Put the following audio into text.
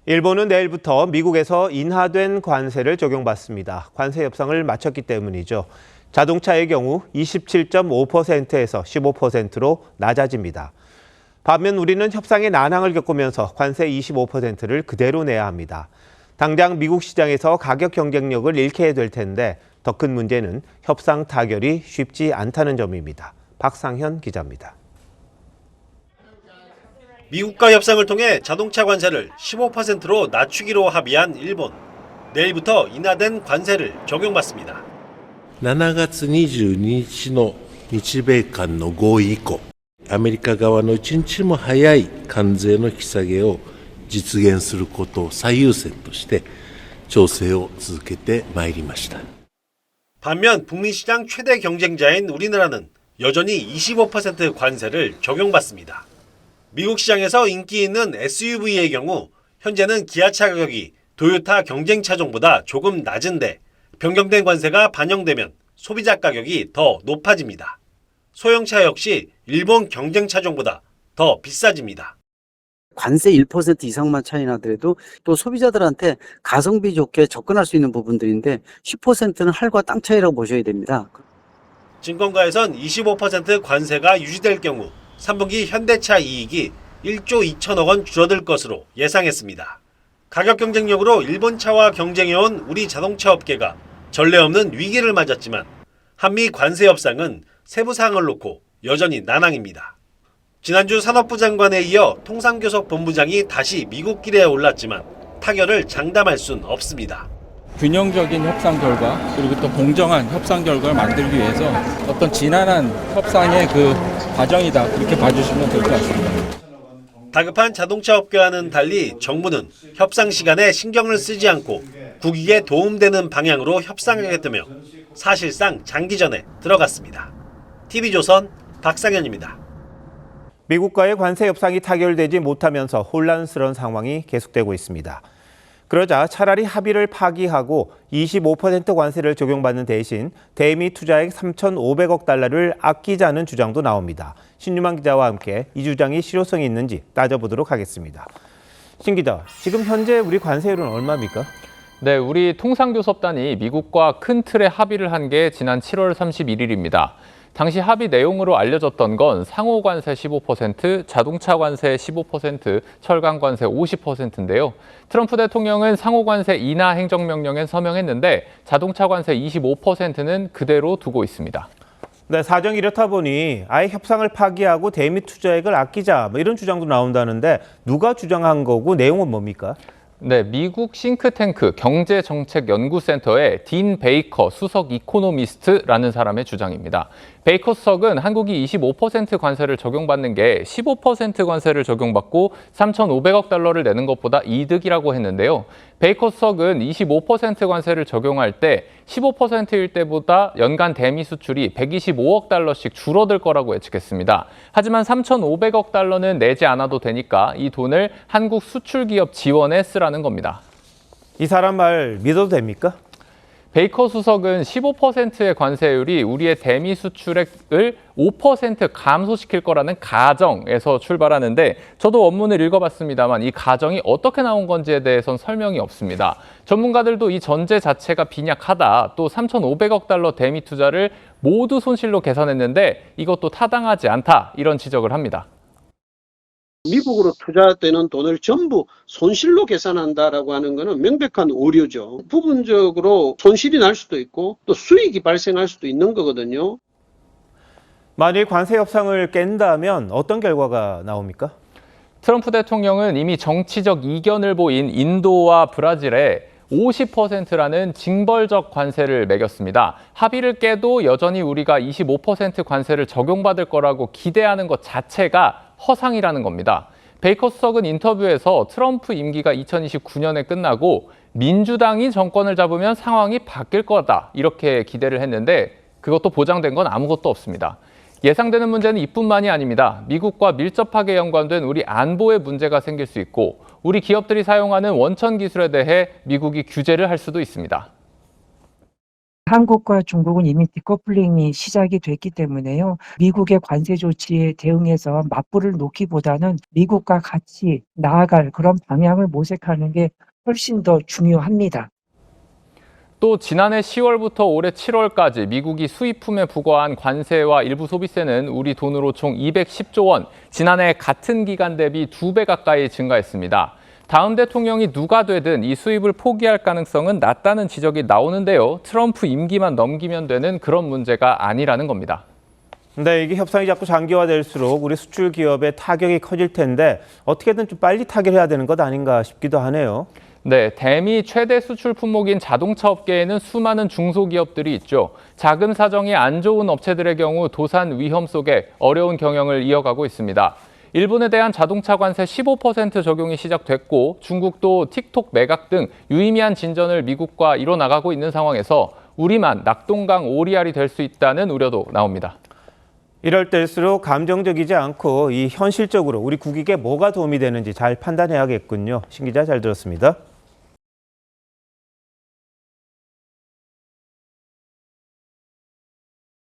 일본은 내일부터 미국에서 인하된 관세를 적용받습니다. 관세 협상을 마쳤기 때문이죠. 자동차의 경우 27.5%에서 15%로 낮아집니다. 반면 우리는 협상의 난항을 겪으면서 관세 25%를 그대로 내야 합니다. 당장 미국 시장에서 가격 경쟁력을 잃게 될 텐데 더 큰 문제는 협상 타결이 쉽지 않다는 점입니다. 박상현 기자입니다. 미국과 협상을 통해 자동차 관세를 15%로 낮추기로 합의한 일본. 내일부터 인하된 관세를 적용받습니다. 7月22日の日米間の合意以降、アメリカ側の一日も早い関税の引き下げを実現することを最優先として調整を続けてまいりました。 반면 북미 시장 최대 경쟁자인 우리나라는 여전히 25% 관세를 적용받습니다. 미국 시장에서 인기 있는 SUV의 경우 현재는 기아차 가격이 도요타 경쟁 차종보다 조금 낮은데 변경된 관세가 반영되면 소비자 가격이 더 높아집니다. 소형차 역시 일본 경쟁 차종보다 더 비싸집니다. 관세 1% 이상만 차이 나더라도 또 소비자들한테 가성비 좋게 접근할 수 있는 부분들인데 10%는 할과 땅 차이라고 보셔야 됩니다. 증권가에선 25% 관세가 유지될 경우 3분기 현대차 이익이 1조 2천억 원 줄어들 것으로 예상했습니다. 가격 경쟁력으로 일본 차와 경쟁해온 우리 자동차 업계가 전례 없는 위기를 맞았지만 한미 관세 협상은 세부 사항을 놓고 여전히 난항입니다. 지난주 산업부 장관에 이어 통상교섭본부장이 다시 미국 길에 올랐지만 타결을 장담할 순 없습니다. 균형적인 협상 결과 그리고 또 공정한 협상 결과를 만들기 위해서 어떤 지난한 협상의 그 과정이다 그렇게 봐주시면 될 것 같습니다. 다급한 자동차 업계와는 달리 정부는 협상 시간에 신경을 쓰지 않고 국익에 도움되는 방향으로 협상하겠다며 사실상 장기전에 들어갔습니다. TV조선 박상현입니다. 미국과의 관세 협상이 타결되지 못하면서 혼란스러운 상황이 계속되고 있습니다. 그러자 차라리 합의를 파기하고 25% 관세를 적용받는 대신 대미 투자액 3,500억 달러를 아끼자는 주장도 나옵니다. 신유만 기자와 함께 이 주장이 실효성이 있는지 따져보도록 하겠습니다. 신 기자, 지금 현재 우리 관세율은 얼마입니까? 네, 우리 통상교섭단이 미국과 큰 틀의 합의를 한 게 지난 7월 31일입니다. 당시 합의 내용으로 알려졌던 건 상호 관세 15%, 자동차 관세 15%, 철강 관세 50%인데요. 트럼프 대통령은 상호 관세 인하 행정명령에 서명했는데 자동차 관세 25%는 그대로 두고 있습니다. 네, 사정이 이렇다 보니 아예 협상을 파기하고 대미 투자액을 아끼자 이런 주장도 나온다는데 누가 주장한 거고 내용은 뭡니까? 네, 미국 싱크탱크 경제정책연구센터의 딘 베이커 수석 이코노미스트라는 사람의 주장입니다. 베이커 수석은 한국이 25% 관세를 적용받는 게 15% 관세를 적용받고 3,500억 달러를 내는 것보다 이득이라고 했는데요. 베이커 수석은 25% 관세를 적용할 때 15%일 때보다 연간 대미 수출이 125억 달러씩 줄어들 거라고 예측했습니다. 하지만 3,500억 달러는 내지 않아도 되니까 이 돈을 한국 수출기업 지원에 쓰라는 겁니다. 이 사람 말 믿어도 됩니까? 베이커 수석은 15%의 관세율이 우리의 대미 수출액을 5% 감소시킬 거라는 가정에서 출발하는데 저도 원문을 읽어봤습니다만 이 가정이 어떻게 나온 건지에 대해선 설명이 없습니다. 전문가들도 이 전제 자체가 빈약하다, 또 3,500억 달러 대미 투자를 모두 손실로 계산했는데 이것도 타당하지 않다, 이런 지적을 합니다. 미국으로 투자되는 돈을 전부 손실로 계산한다라고 하는 것은 명백한 오류죠. 부분적으로 손실이 날 수도 있고 또 수익이 발생할 수도 있는 거거든요. 만일 관세 협상을 깬다면 어떤 결과가 나옵니까? 트럼프 대통령은 이미 정치적 이견을 보인 인도와 브라질에 50%라는 징벌적 관세를 매겼습니다. 합의를 깨도 여전히 우리가 25% 관세를 적용받을 거라고 기대하는 것 자체가 허상이라는 겁니다. 베이커 수석은 인터뷰에서 트럼프 임기가 2029년에 끝나고 민주당이 정권을 잡으면 상황이 바뀔 거다, 이렇게 기대를 했는데 그것도 보장된 건 아무것도 없습니다. 예상되는 문제는 이뿐만이 아닙니다. 미국과 밀접하게 연관된 우리 안보에 문제가 생길 수 있고 우리 기업들이 사용하는 원천 기술에 대해 미국이 규제를 할 수도 있습니다. 한국과 중국은 이미 디커플링이 시작이 됐기 때문에요. 미국의 관세 조치에 대응해서 맞불을 놓기보다는 미국과 같이 나아갈 그런 방향을 모색하는 게 훨씬 더 중요합니다. 또 지난해 10월부터 올해 7월까지 미국이 수입품에 부과한 관세와 일부 소비세는 우리 돈으로 총 210조 원, 지난해 같은 기간 대비 2배 가까이 증가했습니다. 다음 대통령이 누가 되든 이 수입을 포기할 가능성은 낮다는 지적이 나오는데요. 트럼프 임기만 넘기면 되는 그런 문제가 아니라는 겁니다. 네, 이게 협상이 자꾸 장기화될수록 우리 수출 기업의 타격이 커질 텐데 어떻게든 좀 빨리 타결해야 되는 것 아닌가 싶기도 하네요. 네, 대미 최대 수출 품목인 자동차 업계에는 수많은 중소기업들이 있죠. 자금 사정이 안 좋은 업체들의 경우 도산 위험 속에 어려운 경영을 이어가고 있습니다. 일본에 대한 자동차 관세 15% 적용이 시작됐고 중국도 틱톡 매각 등 유의미한 진전을 미국과 이뤄나가고 있는 상황에서 우리만 낙동강 오리알이 될 수 있다는 우려도 나옵니다. 이럴 때일수록 감정적이지 않고 이 현실적으로 우리 국익에 뭐가 도움이 되는지 잘 판단해야겠군요. 신 기자 잘 들었습니다.